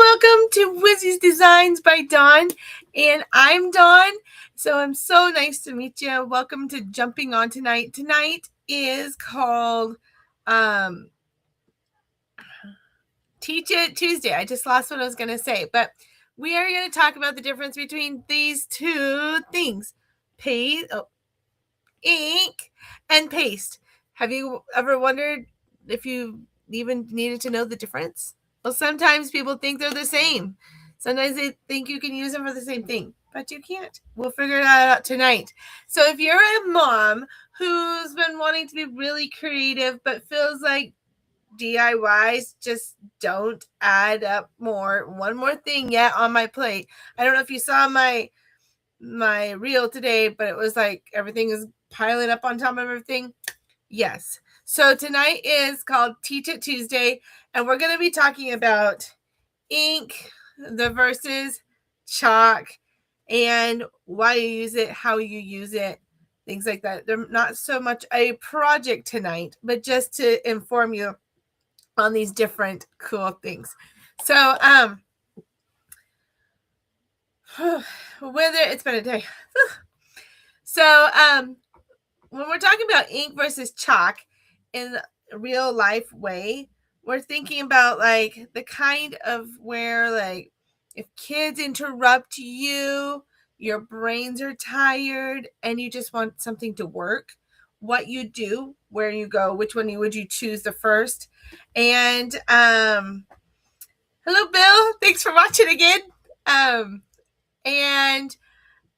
welcome to Wizzy's Designs by Dawn, and I'm Dawn. So I'm so nice to meet you. Welcome to Jumping On Tonight. Tonight is called Teach It Tuesday. I just lost what I was going to say, but we are going to talk about the difference between these two things: ink and paste. Have you ever wondered if you even needed to know the difference? Well, sometimes people think they're the same. Sometimes they think you can use them for the same thing, but you can't. We'll figure that out tonight. So if you're a mom who's been wanting to be really creative but feels like DIYs just don't add up one more thing yet on my plate. I don't know if you saw my reel today, but it was like everything is piling up on top of everything. Yes. So tonight is called Teach It Tuesday, and we're going to be talking about ink, the versus chalk, and why you use it, how you use it, things like that. They're not so much a project tonight, but just to inform you on these different cool things. So, whether it's been a day. So, when we're talking about ink versus chalk in a real life way, we're thinking about like the kind of where like if kids interrupt you, your brains are tired and you just want something to work, what you do, where you go, which one would you choose the first. And hello Bill, thanks for watching again. And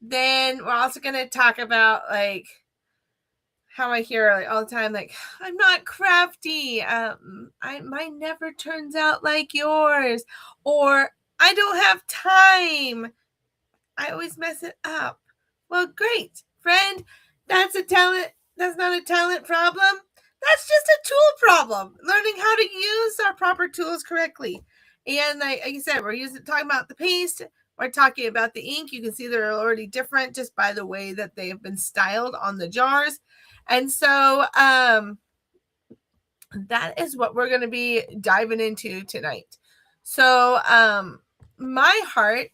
then we're also going to talk about like how I hear like all the time, like, I'm not crafty. Mine never turns out like yours. Or I don't have time. I always mess it up. Well, great, friend. That's a talent. That's not a talent problem. That's just a tool problem. Learning how to use our proper tools correctly. And like you said, we're talking about the paste. We're talking about the ink. You can see they're already different just by the way that they have been styled on the jars. And so that is what we're going to be diving into tonight. So my heart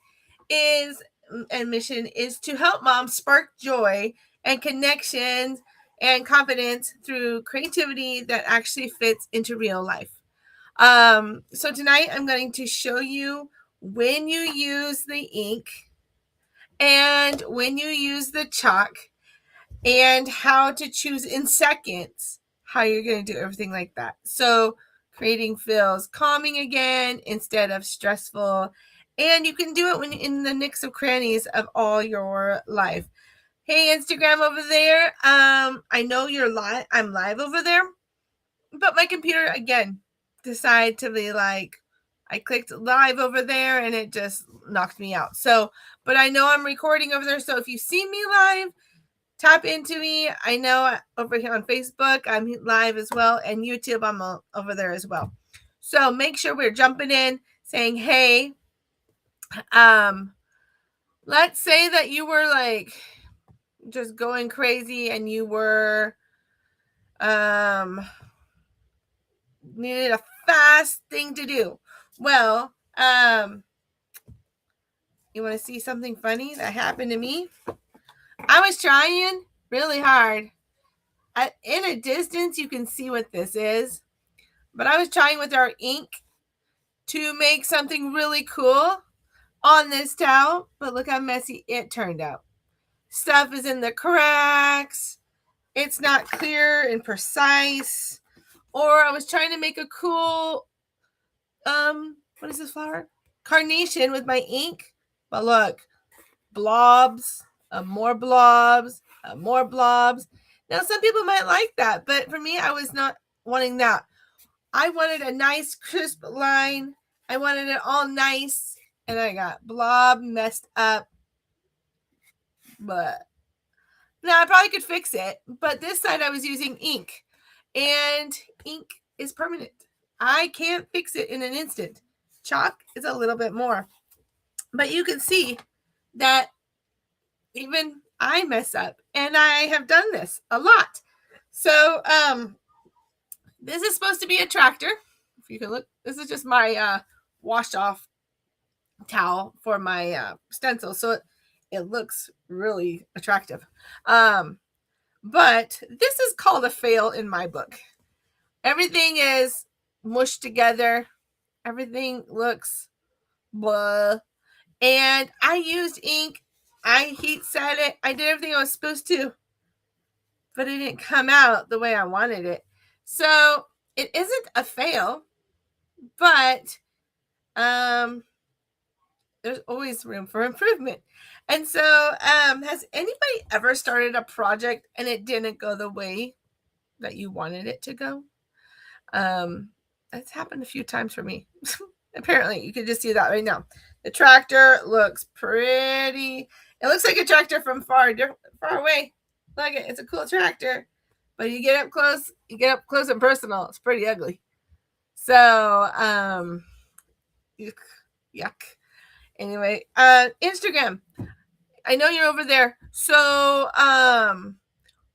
is and mission is to help moms spark joy and connections and confidence through creativity that actually fits into real life. So tonight I'm going to show you when you use the ink and when you use the chalk and how to choose in seconds how you're going to do everything like that. So creating feels calming again instead of stressful. And you can do it when in the nicks of crannies of all your life. Hey, Instagram over there. I know you're live. I'm live over there. But my computer, again, decided to be like, I clicked live over there and it just knocked me out. So, but I know I'm recording over there. So if you see me live, tap into me. I know over here on Facebook, I'm live as well. And YouTube, I'm over there as well. So make sure we're jumping in saying, hey, let's say that you were like just going crazy and you were needed a fast thing to do. Well, you want to see something funny that happened to me? I was trying really hard. In a distance, you can see what this is. But I was trying with our ink to make something really cool on this towel. But look how messy it turned out. Stuff is in the cracks. It's not clear and precise. Or I was trying to make a cool, what is this flower? Carnation with my ink. But look, blobs, more blobs, more blobs. Now, some people might like that, but for me, I was not wanting that. I wanted a nice, crisp line. I wanted it all nice, and I got blob messed up. But now I probably could fix it, but this side I was using ink, and ink is permanent. I can't fix it in an instant. Chalk is a little bit more. But you can see that even I mess up, and I have done this a lot. So this is supposed to be a tractor. If you can look, this is just my wash off towel for my stencil, so it looks really attractive. But this is called a fail in my book. Everything is mushed together. Everything looks blah. And I used ink. I heat set it. I did everything I was supposed to, but it didn't come out the way I wanted it. So it isn't a fail, but there's always room for improvement. And so, has anybody ever started a project and it didn't go the way that you wanted it to go? That's happened a few times for me. Apparently, you can just see that right now. The tractor looks pretty. It looks like a tractor from far away. Look, it's a cool tractor, but you get up close and personal. It's pretty ugly. So, yuck. Anyway, Instagram. I know you're over there. So,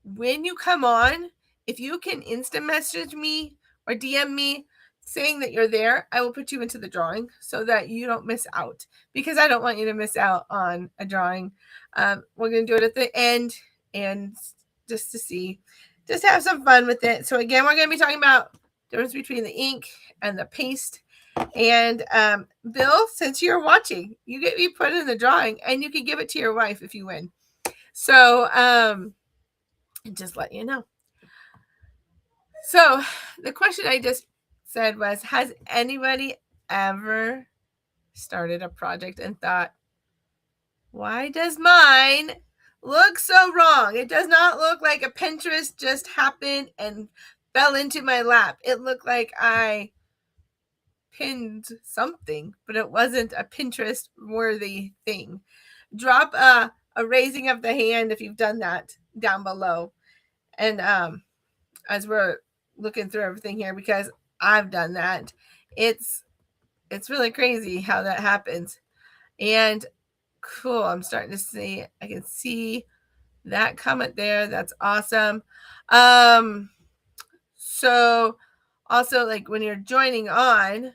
when you come on, if you can instant message me or DM me saying that you're there, I will put you into the drawing so that you don't miss out, because I don't want you to miss out on a drawing. We're going to do it at the end, and just to have some fun with it. So again, we're going to be talking about the difference between the ink and the paste. And Bill, since you're watching, you get me put in the drawing, and you can give it to your wife if you win. So just let you know. So the question I just said was, has anybody ever started a project and thought, why does mine look so wrong? It does not look like a Pinterest just happened and fell into my lap. It looked like I pinned something, but it wasn't a Pinterest worthy thing. Drop a raising of the hand if you've done that down below. And as we're looking through everything here, because I've done that, it's really crazy how that happens. And cool, I'm starting to see, I can see that comment there. That's awesome. So also, like, when you're joining on,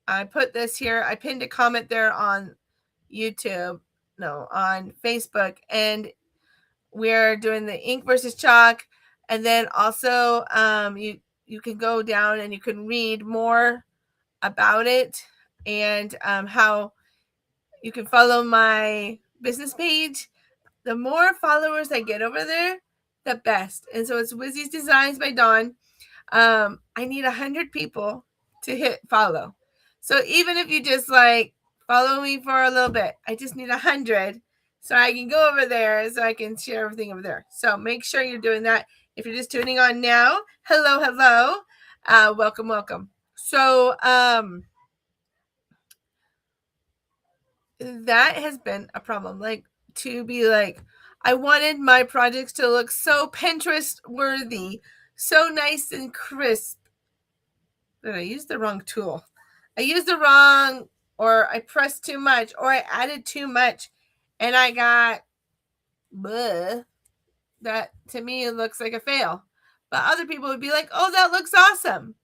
I put this here, I pinned a comment there on YouTube, no, on Facebook, and we're doing the ink versus chalk. And then also you can go down and you can read more about it, and how you can follow my business page. The more followers I get over there, the best. And so it's Wizzy's Designs by Dawn. I need 100 people to hit follow. So even if you just like follow me for a little bit, I just need 100 so I can go over there so I can share everything over there. So make sure you're doing that. If you're just tuning on now, hello, welcome. So that has been a problem. Like, to be like, I wanted my projects to look so Pinterest worthy, so nice and crisp. But I used the wrong tool. I used the wrong, or I pressed too much, or I added too much, and I got bleh. That to me it looks like a fail. But other people would be like, oh, that looks awesome.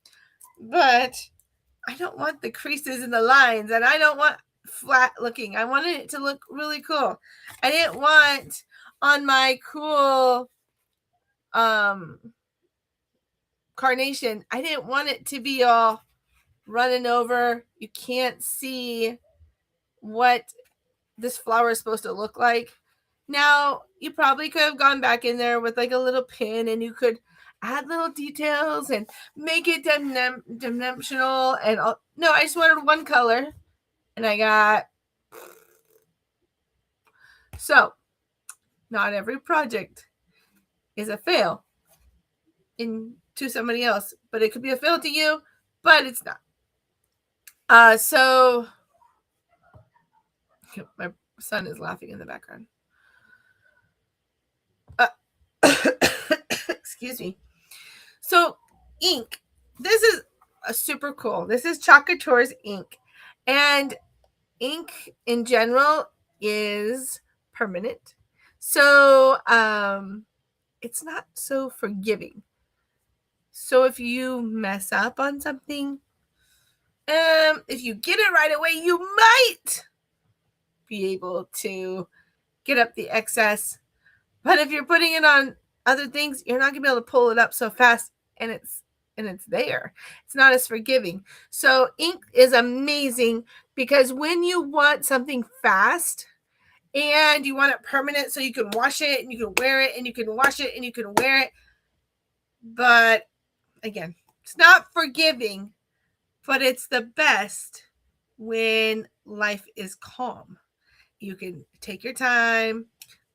But I don't want the creases and the lines, and I don't want flat looking. I wanted it to look really cool. I didn't want on my cool carnation, I didn't want it to be all running over. You can't see what this flower is supposed to look like. Now, you probably could have gone back in there with like a little pin, and you could add little details and make it dimensional. And no, I just wanted one color, and I got. So not every project is a fail to somebody else, but it could be a fail to you, but it's not. So my son is laughing in the background. Excuse me. So ink, this is a super cool. This is Chalk Couture's ink, and ink in general is permanent. So it's not so forgiving. So if you mess up on something, If you get it right away, you might be able to get up the excess. But if you're putting it on other things, you're not gonna be able to pull it up so fast, and it's there. It's not as forgiving. So ink is amazing because when you want something fast and you want it permanent, so you can wash it and you can wear it and you can wash it and you can wear it. But again, it's not forgiving, but it's the best when life is calm. You can take your time,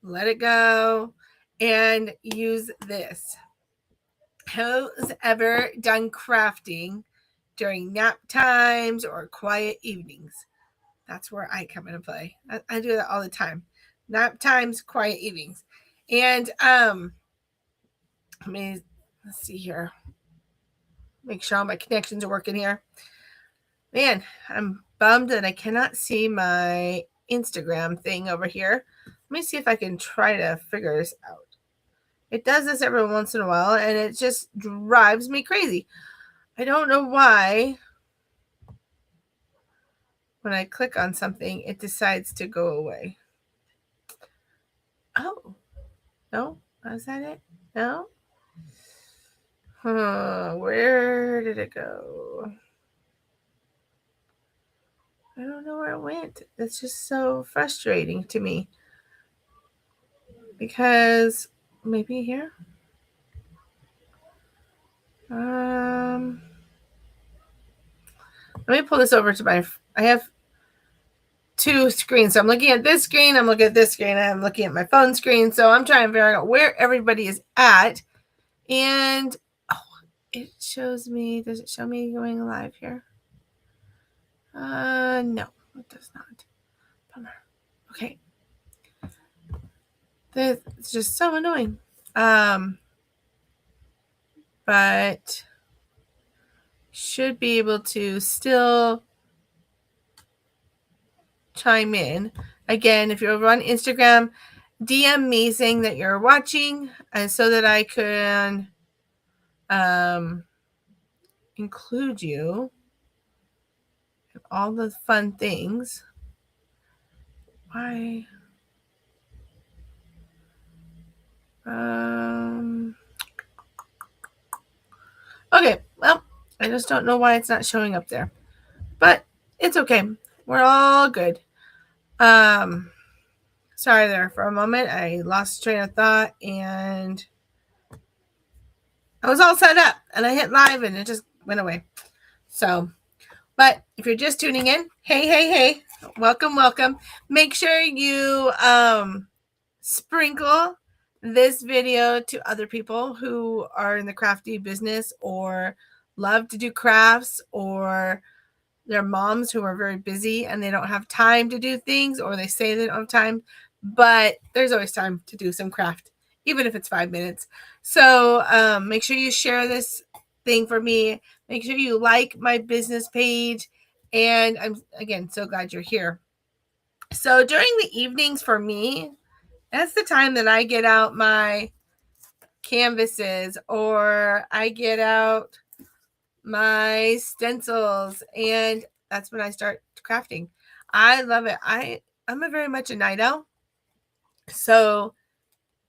let it go, and use this. Who's ever done crafting during nap times or quiet evenings? That's where I come into play. I do that all the time. Nap times, quiet evenings. And let's see here. Make sure all my connections are working here. Man, I'm bummed that I cannot see my Instagram thing over here. Let me see if I can try to figure this out. It does this every once in a while, and it just drives me crazy. I don't know why when I click on something, it decides to go away. Oh, no? Was that it? No? Where did it go? I don't know where it went. It's just so frustrating to me. Because maybe here? Let me pull this over to I have two screens. So I'm looking at this screen, I'm looking at this screen, and I'm looking at my phone screen. So I'm trying to figure out where everybody is at. And it shows me, does it show me going live here? No, it does not. Bummer. Okay. It's just so annoying. But should be able to still chime in. Again, if you're over on Instagram, DM me saying that you're watching, so that I can include you in all the fun things. Why? Okay, well, I just don't know why it's not showing up there. But it's okay. We're all good. Sorry there for a moment. I lost train of thought and I was all set up and I hit live and it just went away. So, but if you're just tuning in, hey, welcome. Make sure you sprinkle this video to other people who are in the crafty business or love to do crafts, or their moms who are very busy and they don't have time to do things, or they say they don't have time, but there's always time to do some craft, even if it's 5 minutes. So make sure you share this thing for me. Make sure you like my business page. And I'm, again, so glad you're here. So during the evenings for me, that's the time that I get out my canvases or I get out my stencils, and that's when I start crafting. I love it. I'm a very much a night owl. So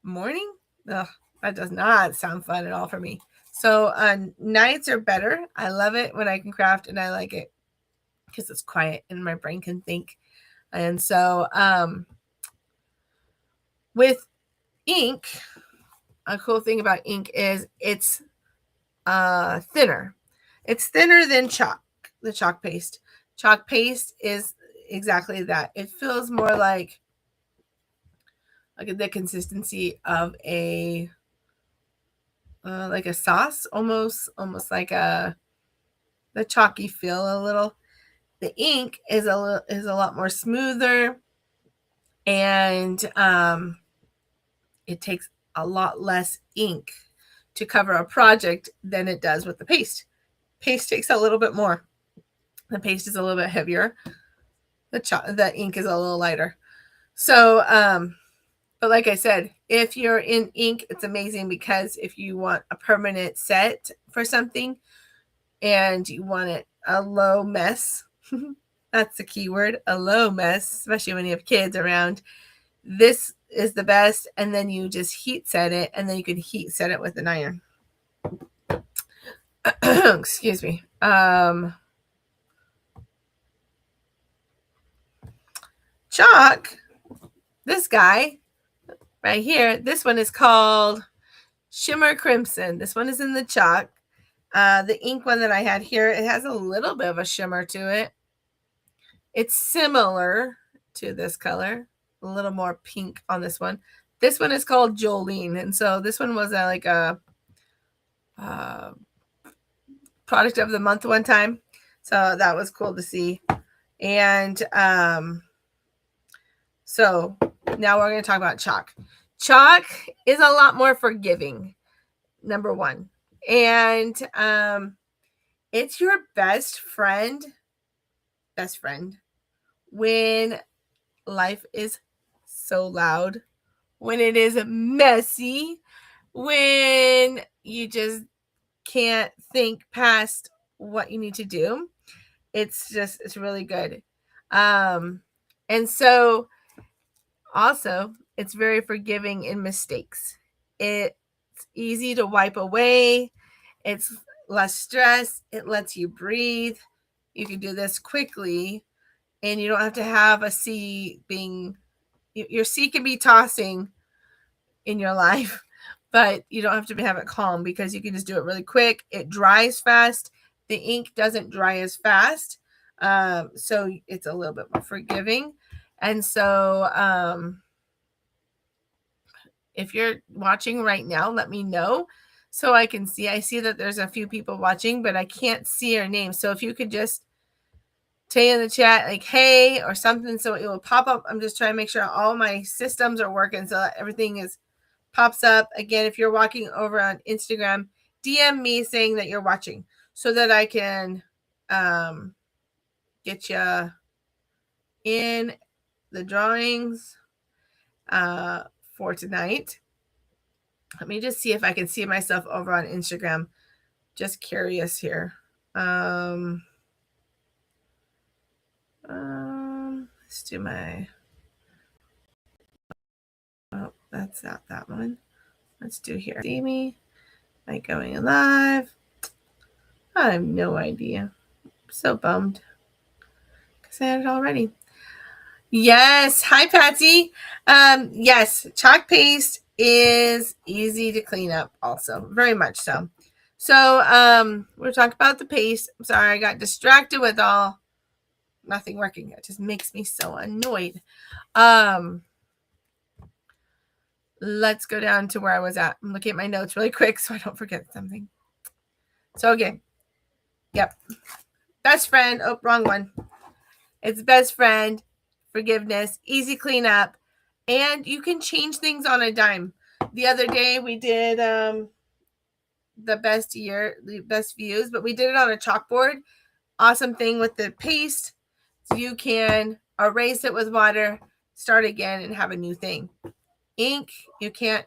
morning, that does not sound fun at all for me. So nights are better. I love it when I can craft, and I like it because it's quiet and my brain can think. And so with ink, a cool thing about ink is it's thinner. It's thinner than chalk, the chalk paste. Chalk paste is exactly that. It feels more like the consistency of a sauce, almost like the chalky feel a little. The ink is a lot more smoother, and it takes a lot less ink to cover a project than it does with the paste. Paste takes a little bit more. The paste is a little bit heavier. The ink is a little lighter. So, but like I said, if you're in ink, it's amazing because if you want a permanent set for something and you want it a low mess. That's the key word, a low mess, especially when you have kids around. This is the best. And then you just heat set it, and then you can heat set it with an iron. Excuse me. Chalk, this guy right here, this one is called Shimmer Crimson. This one is in the chalk. The ink one that I had here, it has a little bit of a shimmer to it. It's similar to this color, a little more pink on this one. This one is called Jolene, and so this one was like a product of the month one time, so that was cool to see. And so now we're going to talk about chalk. Chalk is a lot more forgiving, number one, and it's your best friend when life is so loud, when it is messy, when you just can't think past what you need to do. It's really good. And so also it's very forgiving in mistakes. It's easy to wipe away. It's less stress. It lets you breathe. You can do this quickly, and you don't have to have a sea being, your sea can be tossing in your life, but you don't have to have it calm because you can just do it really quick. It dries fast. The ink doesn't dry as fast. So it's a little bit more forgiving. And so if you're watching right now, let me know so I can see. I see that there's a few people watching, but I can't see your name. So if you could just say in the chat like hey or something so it will pop up. I'm just trying to make sure all my systems are working so that everything is pops up. Again, if you're walking over on Instagram, DM me saying that you're watching so that I can get you in the drawings for tonight. Let me just see if I can see myself over on Instagram. Just curious here. Let's do my, oh, that's not that one. Let's do here. See me? Am I going live? I have no idea. I'm so bummed because I had it already. Yes. Hi, Patsy. Yes, chalk paste is easy to clean up also. Very much so. So we're talking about the paste. I'm sorry, I got distracted with nothing working. It just makes me so annoyed. Let's go down to where I was at. I'm looking at my notes really quick so I don't forget something. So again, yep. Best friend. Oh, wrong one. It's best friend, forgiveness, easy cleanup, and you can change things on a dime. The other day we did the best views, but we did it on a chalkboard. Awesome thing with the paste, you can erase it with water, start again, and have a new thing. Ink, you can't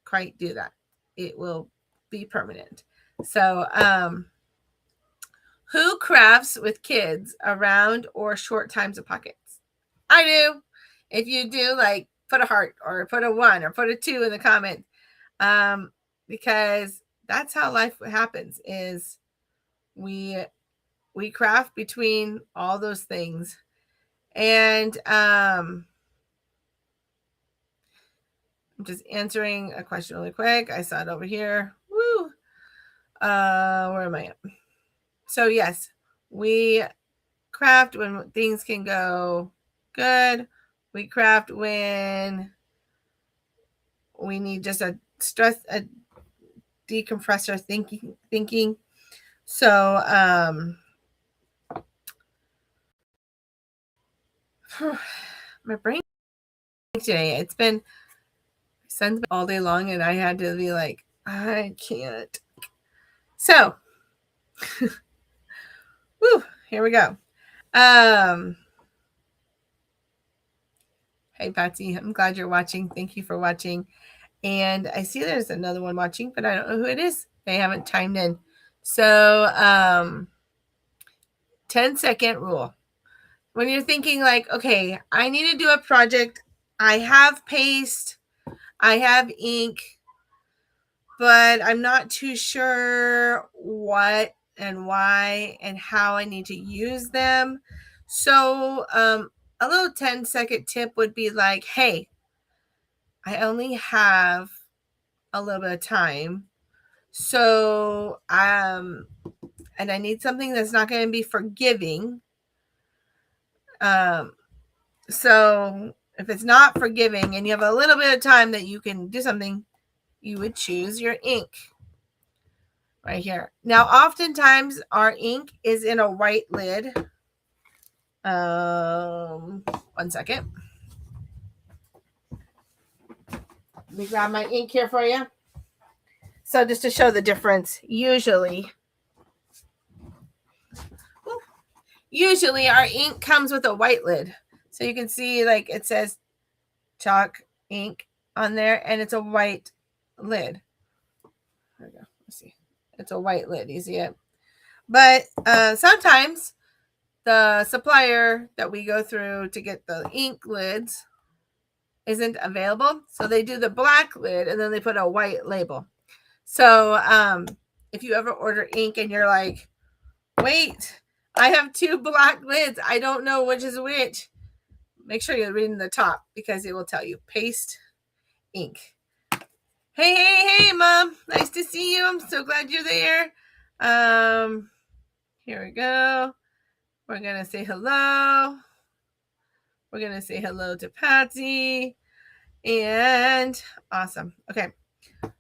quite do that. It will be permanent. So who crafts with kids around or short times of pockets? I do. If you do, like, put a heart or put a 1 or put a 2 in the comment, because that's how life happens. Is we craft between all those things. And I'm just answering a question really quick. I saw it over here. Woo. Where am I at? So yes, we craft when things can go good. We craft when we need just a decompressor thinking. So my brain today, it's been sun's all day long and I had to be like, I can't. So woo, here we go. Hey Patsy, I'm glad you're watching. Thank you for watching. And I see there's another one watching, but I don't know who it is. They haven't chimed in. So 10-second rule. When you're thinking like, okay, I need to do a project, I have paste, I have ink, but I'm not too sure what and why and how I need to use them. So a little 10-second tip would be like, hey, I only have a little bit of time. So and I need something that's not going to be forgiving. So if it's not forgiving and you have a little bit of time that you can do something, you would choose your ink right here. Now, oftentimes our ink is in a white lid. 1 second. Let me grab my ink here for you. So just to show the difference, usually our ink comes with a white lid. So you can see like it says chalk ink on there and it's a white lid. There we go. Let's see. It's a white lid. You see it? But sometimes the supplier that we go through to get the ink lids isn't available. So they do the black lid and then they put a white label. So if you ever order ink and you're like, wait, I have 2 black lids, I don't know which is which, make sure you're reading the top because it will tell you paste ink. Hey, Mom. Nice to see you. I'm so glad you're there. Here we go. We're going to say hello. We're going to say hello to Patsy. And awesome. Okay.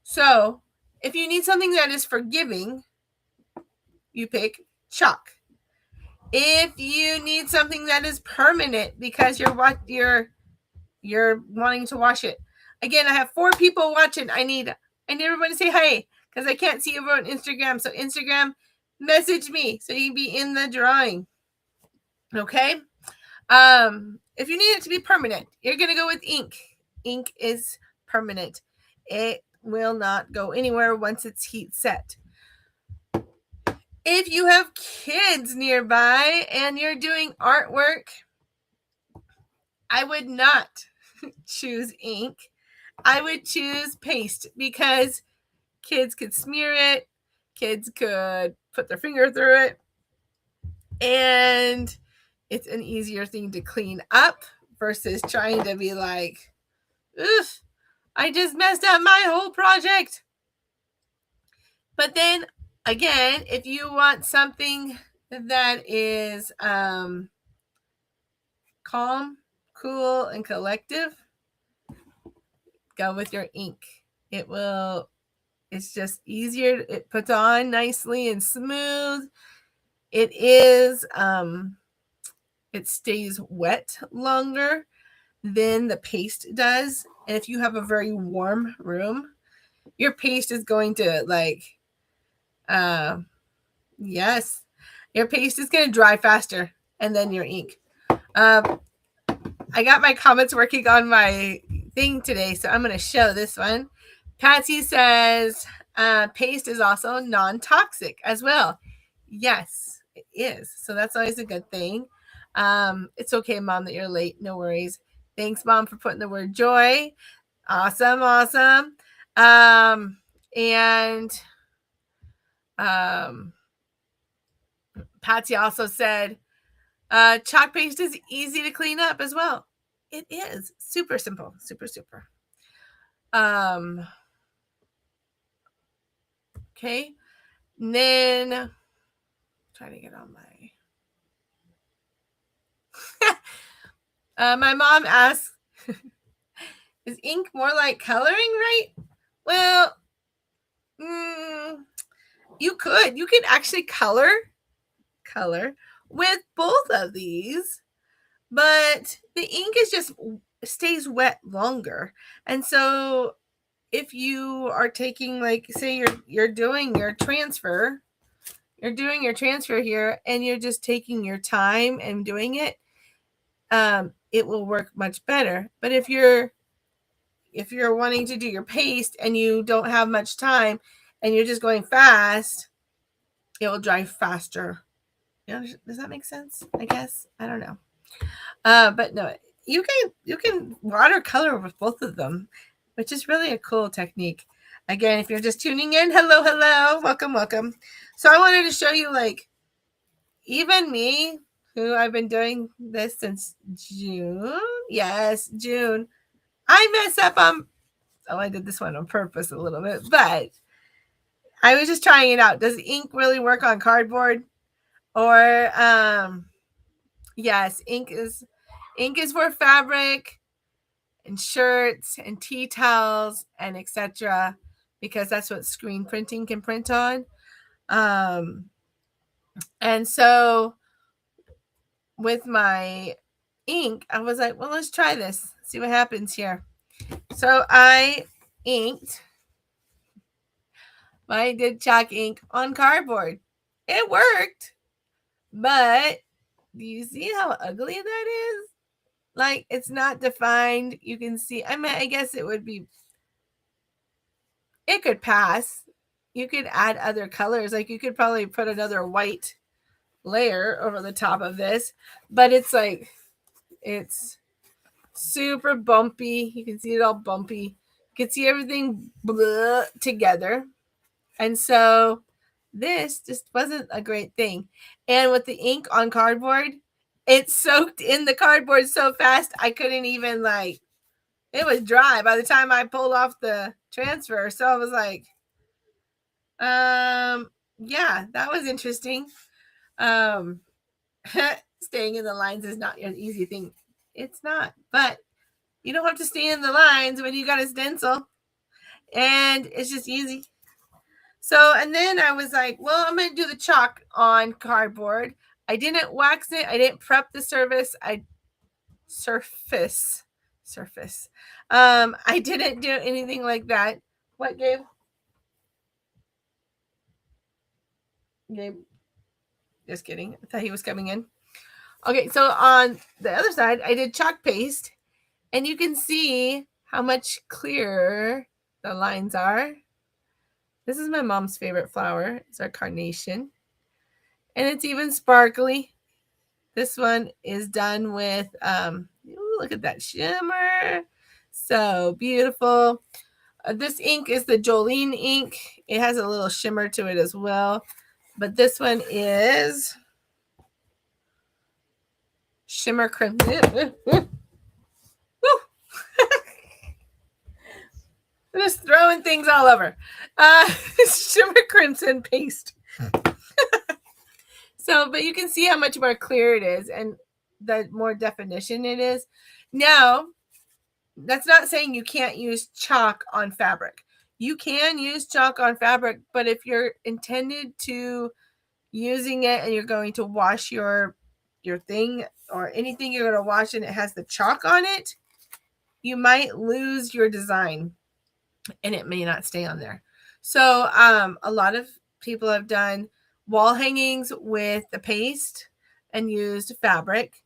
So if you need something that is forgiving, you pick chalk. If you need something that is permanent because you're wanting to wash it. Again, I have 4 people watching. I need everyone to say hi because I can't see everyone on Instagram. So Instagram, message me so you can be in the drawing. Okay. If you need it to be permanent, you're gonna go with ink. Ink is permanent. It will not go anywhere once it's heat set. If you have kids nearby and you're doing artwork, I would not choose ink. I would choose paste because kids could smear it, kids could put their finger through it, and it's an easier thing to clean up versus trying to be like, oof, I just messed up my whole project. But then again, if you want something that is calm, cool, and collective, go with your ink. It's just easier. It puts on nicely and smooth. It is, it stays wet longer than the paste does. And if you have a very warm room, your paste is going to yes, your paste is going to dry faster and then your ink. I got my comments working on my thing today, so I'm going to show this one. Patsy says paste is also non-toxic as well. Yes, it is. So that's always a good thing. It's okay, Mom, that you're late. No worries. Thanks, Mom, for putting the word joy. Awesome. And Patsy also said chalk paste is easy to clean up as well. It is super simple, super. Okay. And then trying to get on my my mom asks, is ink more like coloring, right? Well, you could actually color with both of these, but the ink is just stays wet longer. And so if you are taking, like, say you're doing your transfer here and you're just taking your time and doing it, it will work much better. But if you're wanting to do your paste and you don't have much time and you're just going fast, it will dry faster Does that make sense? I guess. I don't know. But no, you can watercolor with both of them, which is really a cool technique. Again, if you're just tuning in, hello, welcome. So I wanted to show you, like, even me, who I've been doing this since June. Yes, June. I mess up on. Oh, I did this one on purpose a little bit, but I was just trying it out. Does ink really work on cardboard? Or yes, ink is for fabric and shirts and tea towels and etc. because that's what screen printing can print on. And so with my ink, I was like, well, let's try this, see what happens here. So I did chalk ink on cardboard. It worked, but do you see how ugly that is? Like, it's not defined. You can see, I mean, I guess it could pass. You could add other colors. Like, you could probably put another white layer over the top of this, but it's like, it's super bumpy. You can see it all bumpy. You can see everything together. And so this just wasn't a great thing. And with the ink on cardboard, it soaked in the cardboard so fast I couldn't even, like, it was dry by the time I pulled off the transfer. So I was like, yeah, that was interesting. Staying in the lines is not an easy thing. It's not, but you don't have to stay in the lines when you got a stencil, and it's just easy. So, and then I was like, well, I'm going to do the chalk on cardboard. I didn't wax it. I didn't prep the surface. Surface. I didn't do anything like that. What, Gabe? Gabe? Just kidding. I thought he was coming in. Okay, so on the other side, I did chalk paste, and you can see how much clearer the lines are. This is my mom's favorite flower. It's our carnation. And it's even sparkly. This one is done with, look at that shimmer. So beautiful. This ink is the Jolene ink. It has a little shimmer to it as well. But this one is Shimmer Crimson. I'm just throwing things all over. Shimmer Crimson paste. So, but you can see how much more clear it is and the more definition it is. Now, that's not saying you can't use chalk on fabric. You can use chalk on fabric, but if you're intended to using it and you're going to wash your thing or anything you're going to wash and it has the chalk on it, you might lose your design and it may not stay on there. So a lot of people have done wall hangings with the paste and used fabric,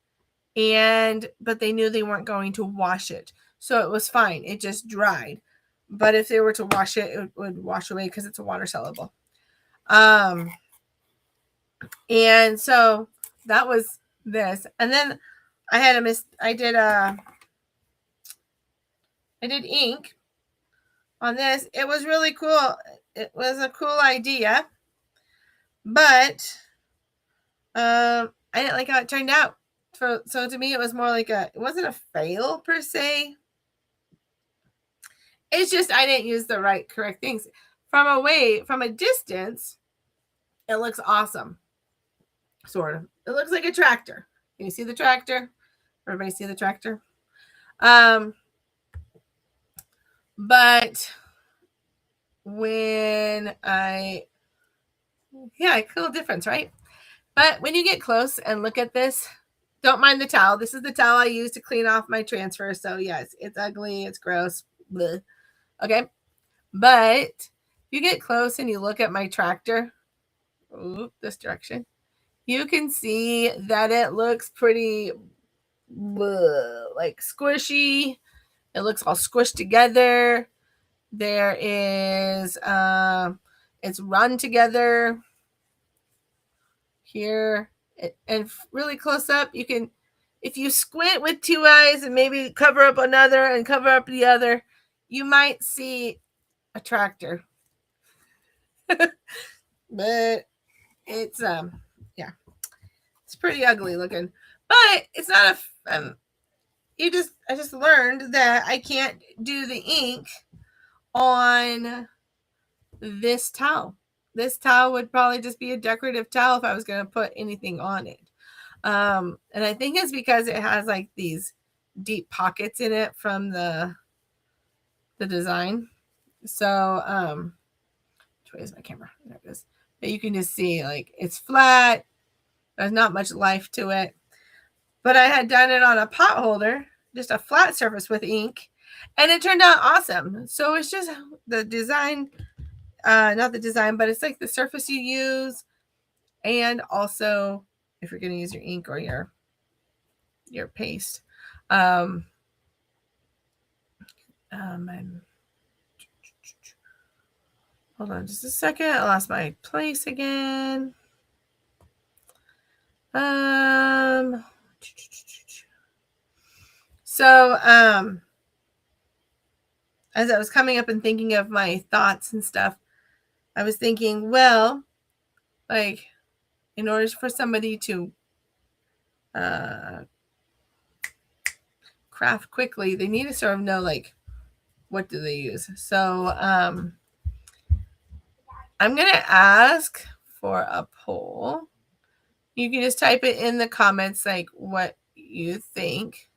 but they knew they weren't going to wash it. So it was fine. It just dried. But if they were to wash it, it would wash away because it's a water soluble. And so that was this. And then I did ink on this. It was really cool. It was a cool idea, but I didn't like how it turned out. So to me, it was more like it wasn't a fail per se. It's just I didn't use the correct things. From a distance, it looks awesome. Sort of. It looks like a tractor. Can you see the tractor? Everybody see the tractor? But when cool difference, right? But when you get close and look at this, don't mind the towel. This is the towel I use to clean off my transfer. So yes, it's ugly. It's gross. Blech. Okay. But if you get close and you look at my tractor, this direction, you can see that it looks pretty like squishy. It looks all squished together. There is, it's run together here. And really close up, you can, if you squint with two eyes and maybe cover up another and cover up the other, you might see a tractor. But it's yeah, it's pretty ugly looking. But it's not a I just learned that I can't do the ink on this towel. This towel would probably just be a decorative towel if I was going to put anything on it. And I think it's because it has like these deep pockets in it from the design. So, which way is my camera? There it is. But you can just see like it's flat. There's not much life to it. But I had done it on a pot holder, just a flat surface with ink, and it turned out awesome. So it's just the design, not the design, but it's like the surface you use, and also if you're going to use your ink or your paste. Hold on just a second. I lost my place again. So, as I was coming up and thinking of my thoughts and stuff, I was thinking, well, like, in order for somebody to craft quickly, they need to sort of know, like, what do they use. So, I'm going to ask for a poll. You can just type it in the comments, like, what you think.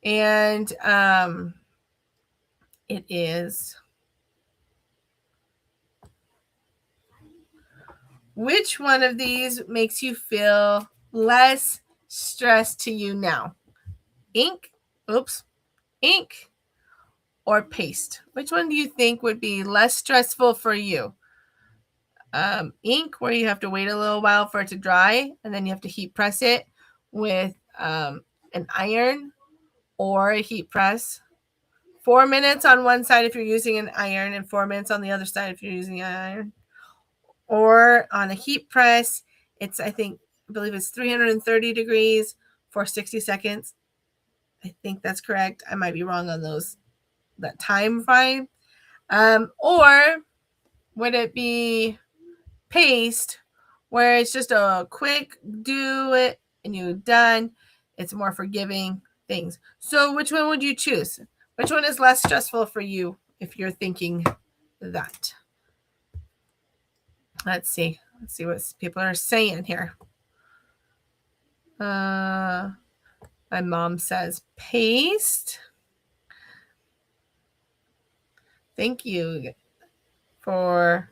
And it is, which one of these makes you feel less stressed to you now? Ink or paste? Which one do you think would be less stressful for you? Ink, where you have to wait a little while for it to dry and then you have to heat press it with an iron or a heat press. 4 minutes on one side if you're using an iron and 4 minutes on the other side if you're using an iron. Or on a heat press, it's, I believe it's 330 degrees for 60 seconds. I think that's correct. I might be wrong on that time frame. Or would it be paste, where it's just a quick do it and you're done? It's more forgiving things. So which one would you choose? Which one is less stressful for you if you're thinking that? Let's see what people are saying here. My mom says paste. Thank you for,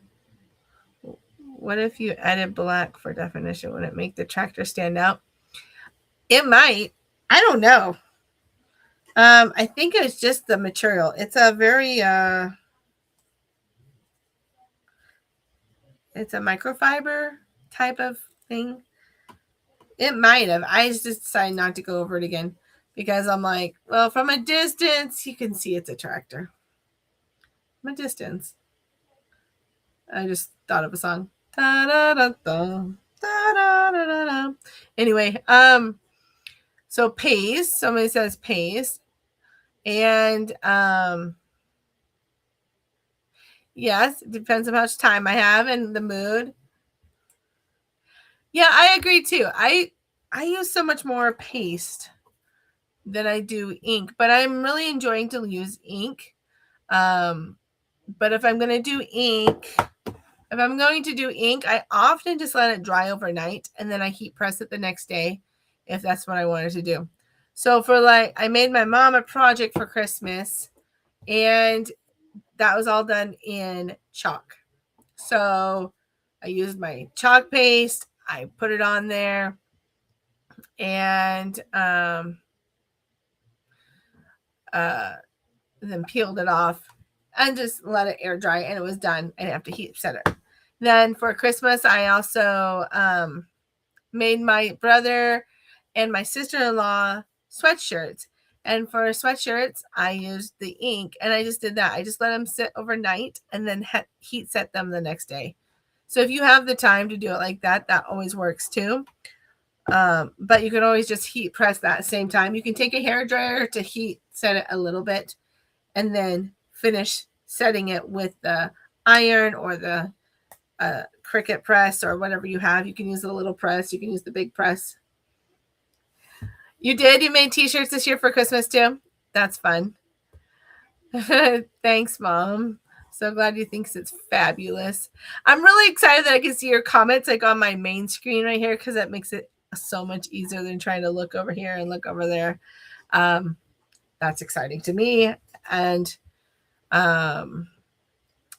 what if you added black for definition? Would it make the tractor stand out? It might. I don't know. I think it's just the material. It's a very it's a microfiber type of thing. It might have. I just decided not to go over it again because I'm like, well, from a distance, you can see it's a tractor. From a distance. I just thought of a song. Da-da-da-da, da-da-da-da. Anyway, so paste. Somebody says paste. And yes, it depends on how much time I have and the mood. Yeah, I agree too. I use so much more paste than I do ink, but I'm really enjoying to use ink. But if I'm going to do ink, I often just let it dry overnight and then I heat press it the next day if that's what I wanted to do. So I made my mom a project for Christmas and that was all done in chalk. So I used my chalk paste, I put it on there, and then peeled it off and just let it air dry, and it was done. I didn't have to heat set it. Then for Christmas, I also made my brother and my sister-in-law sweatshirts. And for sweatshirts, I used the ink, and I just did that. I just let them sit overnight and then heat set them the next day. So if you have the time to do it like that, that always works too. But you can always just heat press that same time. You can take a hair dryer to heat set it a little bit, and then finish setting it with the iron or the Cricut press or whatever you have. You can use the little press. You can use the big press. You did? You made t-shirts this year for Christmas too? That's fun. Thanks, Mom. So glad you think it's fabulous. I'm really excited that I can see your comments like on my main screen right here, because that makes it so much easier than trying to look over here and look over there. That's exciting to me. And my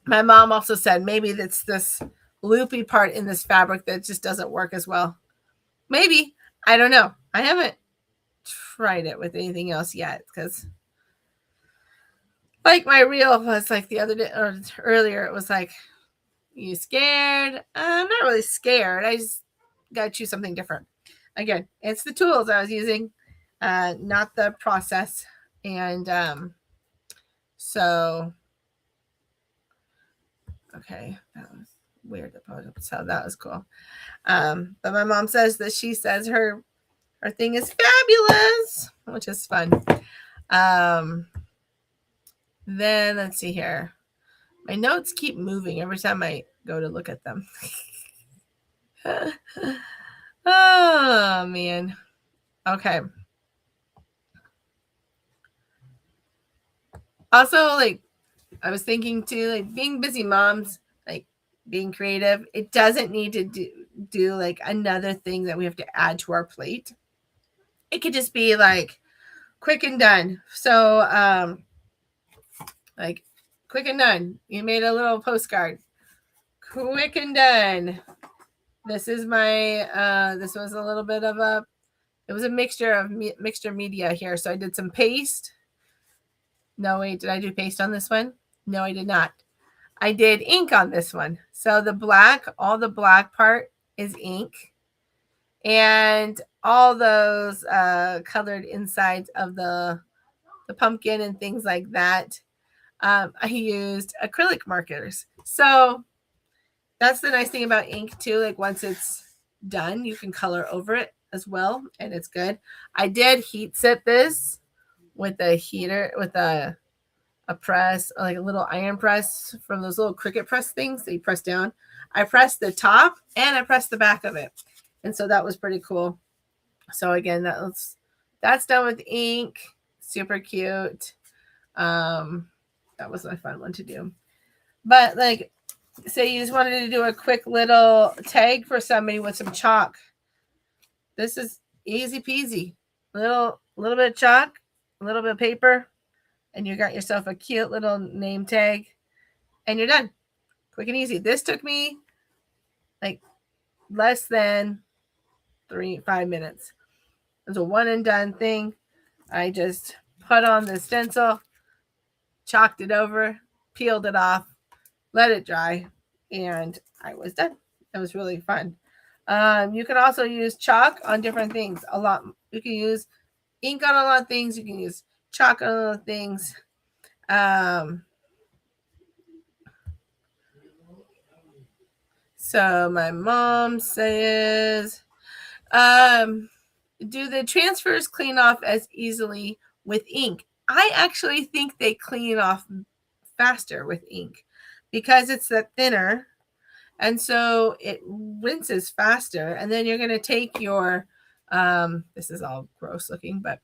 mom also said maybe it's this loopy part in this fabric that just doesn't work as well. Maybe. I don't know. I haven't tried it with anything else yet, because like my reel was like the other day or earlier, it was like, you scared? I'm not really scared. I just got to choose something different. Again, it's the tools I was using, not the process. And so, okay, that was weird. So that was cool. But my mom says that she says her thing is fabulous, which is fun. Then let's see here. My notes keep moving every time I go to look at them. Oh, man. Okay. Also, like, I was thinking too, like, being busy moms, like, being creative, it doesn't need to do like another thing that we have to add to our plate. It could just be like quick and done. So, like, quick and done. You made a little postcard. Quick and done. This is my, this was a little bit of it was a mixture of mixture media here. So I did some paste. No, wait, did I do paste on this one? No, I did not. I did ink on this one. So the black, all the black part is ink. And all those colored insides of the pumpkin and things like that, I used acrylic markers. So that's the nice thing about ink too. Like, once it's done, you can color over it as well, and it's good. I did heat set this with a heater, with a press, like a little iron press from those little Cricut press things that you press down. I pressed the top and I pressed the back of it, and so that was pretty cool. So again, that's done with ink. Super cute. That was a fun one to do. But like, say you just wanted to do a quick little tag for somebody with some chalk. This is easy peasy. Little bit of chalk, a little bit of paper, and you got yourself a cute little name tag, and you're done. Quick and easy. This took me like less than 5 minutes. It was a one and done thing. I just put on the stencil, chalked it over, peeled it off, let it dry, and I was done. It was really fun. You can also use chalk on different things. A lot. You can use ink on a lot of things. You can use chalk on a lot of things. So my mom says, do the transfers clean off as easily with ink? I actually think they clean off faster with ink because it's that thinner, and so it rinses faster. And then you're going to take your, this is all gross looking, but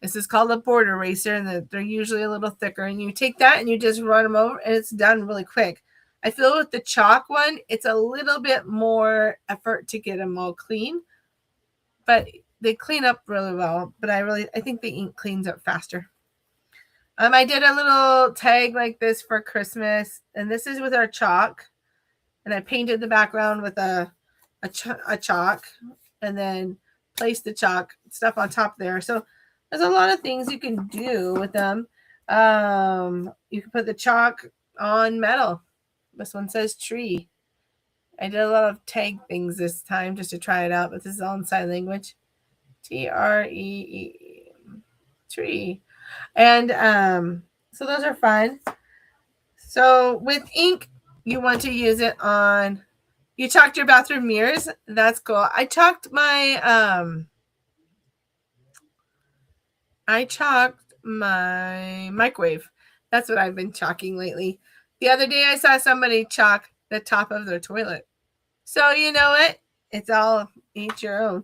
this is called a board eraser, and they're usually a little thicker, and you take that and you just run them over, and it's done really quick. I feel with the chalk one, it's a little bit more effort to get them all clean, but they clean up really well. But I think the ink cleans up faster. I did a little tag like this for Christmas, and this is with our chalk, and I painted the background with a chalk, and then placed the chalk stuff on top there. So there's a lot of things you can do with them. You can put the chalk on metal. This one says tree. I did a lot of tag things this time just to try it out, but this is all in sign language. TREE, tree. And so those are fun. So with ink, you want to use it on You chalked your bathroom mirrors? That's cool. I chalked my microwave. That's what I've been chalking lately. The other day I saw somebody chalk the top of their toilet. So you know what? It's all each your own.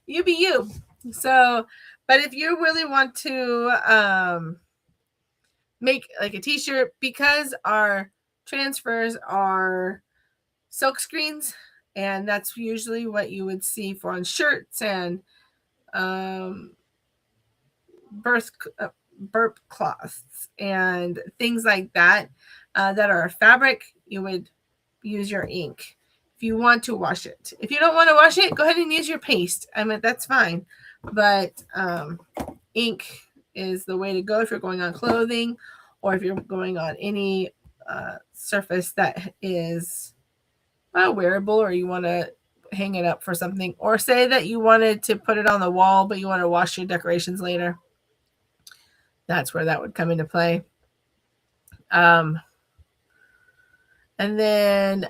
You be you. So, but if you really want to make like a t-shirt, because our transfers are silk screens, and that's usually what you would see for on shirts and burp cloths and things like that that are fabric. You would use your ink if you want to wash it. If you don't want to wash it, go ahead and use your paste. I mean, that's fine, but ink is the way to go if you're going on clothing, or if you're going on any surface that is wearable, or you want to hang it up for something, or say that you wanted to put it on the wall but you want to wash your decorations later. That's where that would come into play. And then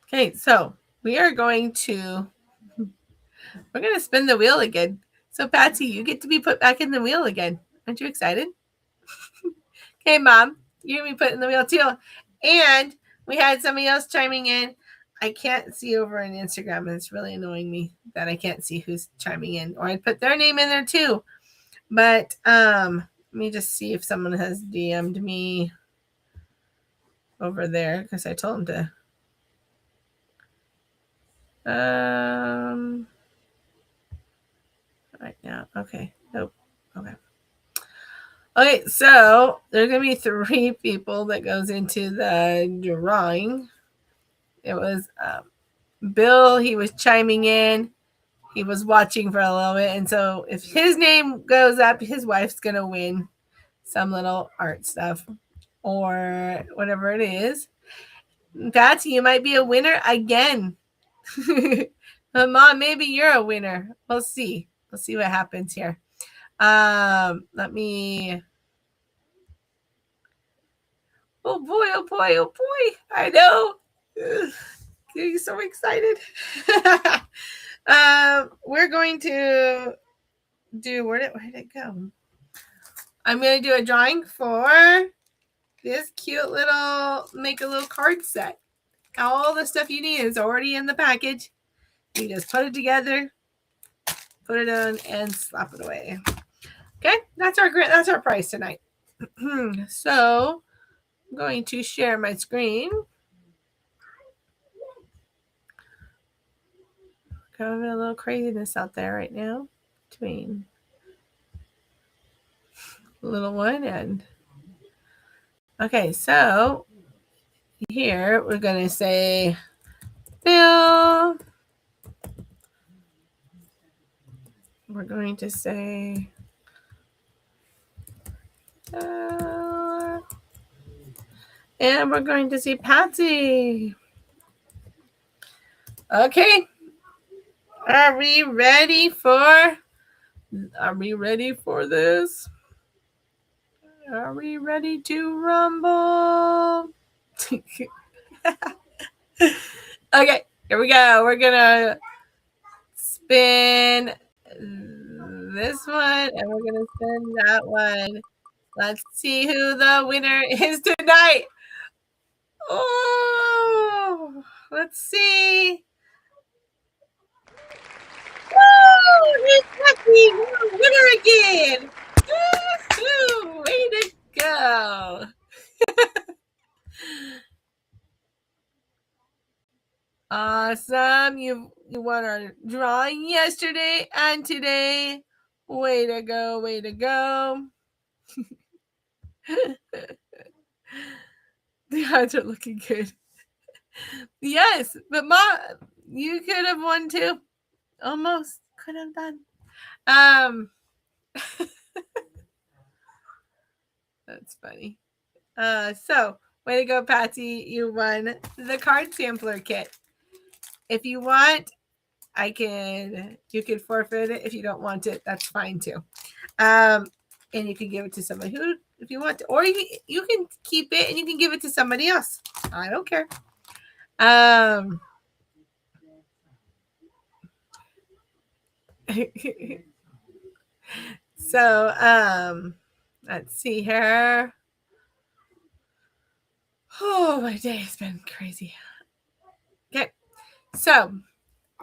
okay, so we're going to spin the wheel again. So Patsy, you get to be put back in the wheel again. Aren't you excited? Okay, Mom, you're going to be put in the wheel too. And we had somebody else chiming in. I can't see over on Instagram, and it's really annoying me that I can't see who's chiming in. Or I'd put their name in there too. But let me just see if someone has DM'd me over there, because I told them to. Right now. Okay. Nope. Okay. Okay, so there's going to be 3 people that goes into the drawing. It was Bill. He was chiming in. He was watching for a little bit. And so if his name goes up, his wife's going to win some little art stuff or whatever it is. Patsy, you might be a winner again. Mom, maybe you're a winner. We'll see. We'll see what happens here. Let me. Oh boy, oh boy, oh boy. I know. Getting so excited. We're going to do, where did it go? I'm going to do a drawing for this cute little, make a little card set. All the stuff you need is already in the package. You just put it together, put it on, and slap it away. Okay, that's our prize tonight. So I'm going to share my screen. Kind of a little craziness out there right now between little one and. Okay, so here we're going to say Bill. We're going to say and we're going to see Patsy. Okay. Are we ready for this? Are we ready to rumble? Okay, here we go. We're gonna spin this one and we're gonna spin that one. Let's see who the winner is tonight. Oh, let's see. Woo! It's Patsy, winner again. Woo-hoo! Way to go. Awesome. You won our drawing yesterday and today. Way to go. Way to go. The odds are looking good. Yes, but Mom, you could have won too. Almost could have done. That's funny. So way to go, Patsy. You won the card sampler kit. If you want, you can forfeit it. If you don't want it, that's fine too. And you can give it to somebody if you want to, or you can keep it and you can give it to somebody else. I don't care. So let's see here. Oh, my day has been crazy. Okay, so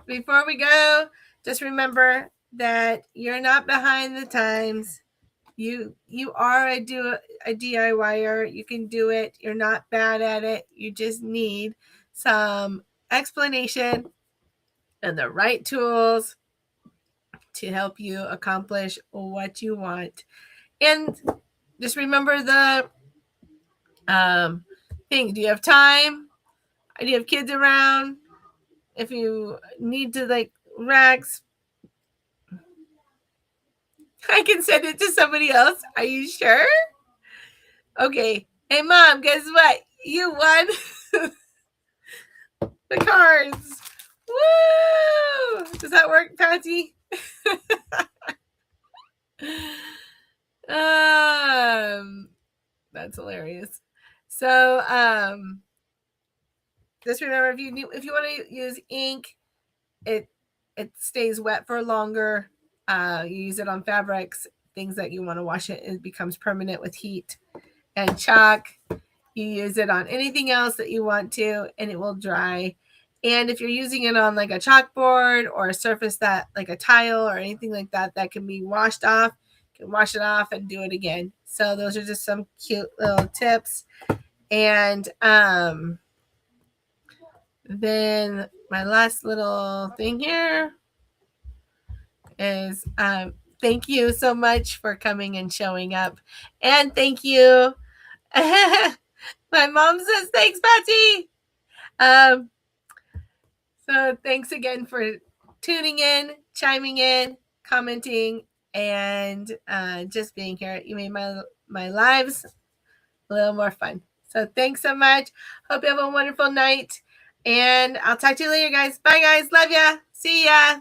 before we go, just remember that you're not behind the times. You are a DIYer. You can do it. You're not bad at it. You just need some explanation and the right tools to help you accomplish what you want. And just remember the thing. Do you have time? Do you have kids around? If you need to like rags, I can send it to somebody else. Are you sure? Okay. Hey, Mom, guess what? You won the cards. Woo! Does that work, Patsy? That's hilarious. So, just remember if you want to use ink, it stays wet for longer. You use it on fabrics, things that you want to wash it becomes permanent with heat. And chalk, you use it on anything else that you want to, and it will dry. And if you're using it on like a chalkboard or a surface that like a tile or anything like that that can be washed off, you can wash it off and do it again. So those are just some cute little tips. And then my last little thing here is thank you so much for coming and showing up. And thank you. My mom says thanks, Patsy. So thanks again for tuning in, chiming in, commenting, and just being here. You made my lives a little more fun. So thanks so much. Hope you have a wonderful night. And I'll talk to you later, guys. Bye, guys. Love ya. See ya.